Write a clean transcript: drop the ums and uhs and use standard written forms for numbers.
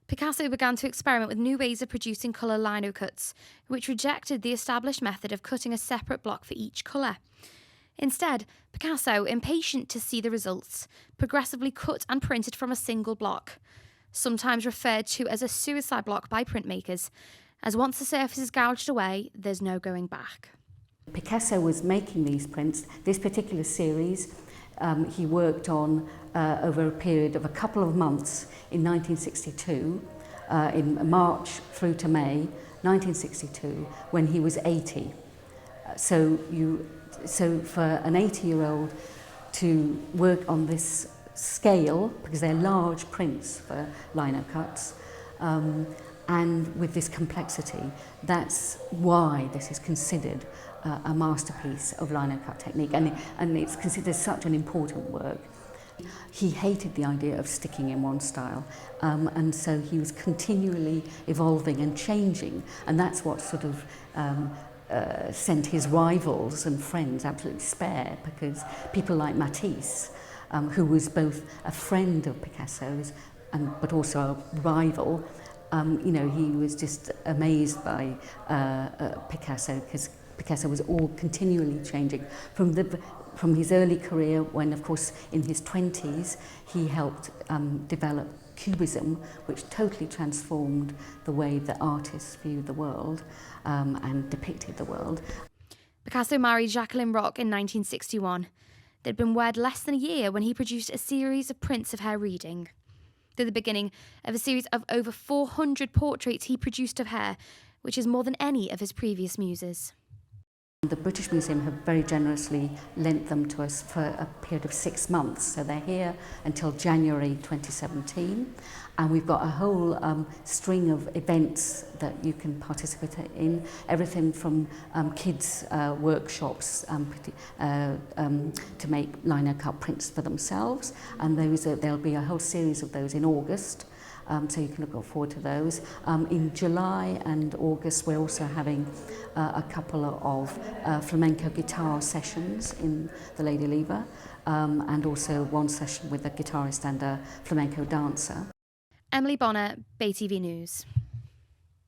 Picasso began to experiment with new ways of producing colour linocuts, which rejected the established method of cutting a separate block for each colour. Instead, Picasso, impatient to see the results, progressively cut and printed from a single block, sometimes referred to as a suicide block by printmakers, as once the surface is gouged away, there's no going back. Picasso was making these prints. This particular series he worked on over a period of a couple of months in 1962, in March through to May 1962, when he was 80. So for an 80-year-old to work on this scale, because they're large prints for Linocuts, and with this complexity, that's why this is considered a masterpiece of Linocut technique, and it's considered such an important work. He hated the idea of sticking in one style, and so he was continually evolving and changing, and that's what sort of sent his rivals and friends absolutely spare, because people like Matisse, who was both a friend of Picasso's but also a rival, he was just amazed by Picasso, because Picasso was all continually changing from his early career, when of course in his 20s he helped develop Cubism, which totally transformed the way that artists viewed the world and depicted the world. Picasso married Jacqueline Roch in 1961. They'd been wed less than a year when he produced a series of prints of her reading. They're the beginning of a series of over 400 portraits he produced of her, which is more than any of his previous muses. The British Museum have very generously lent them to us for a period of 6 months, so they're here until January 2017, and we've got a whole string of events that you can participate in, everything from kids' workshops to make Linocut prints for themselves, and there'll be a whole series of those in August. So you can look forward to those. In July and August, we're also having a couple of flamenco guitar sessions in the Lady Lever, and also one session with a guitarist and a flamenco dancer. Emily Bonner, BayTV News.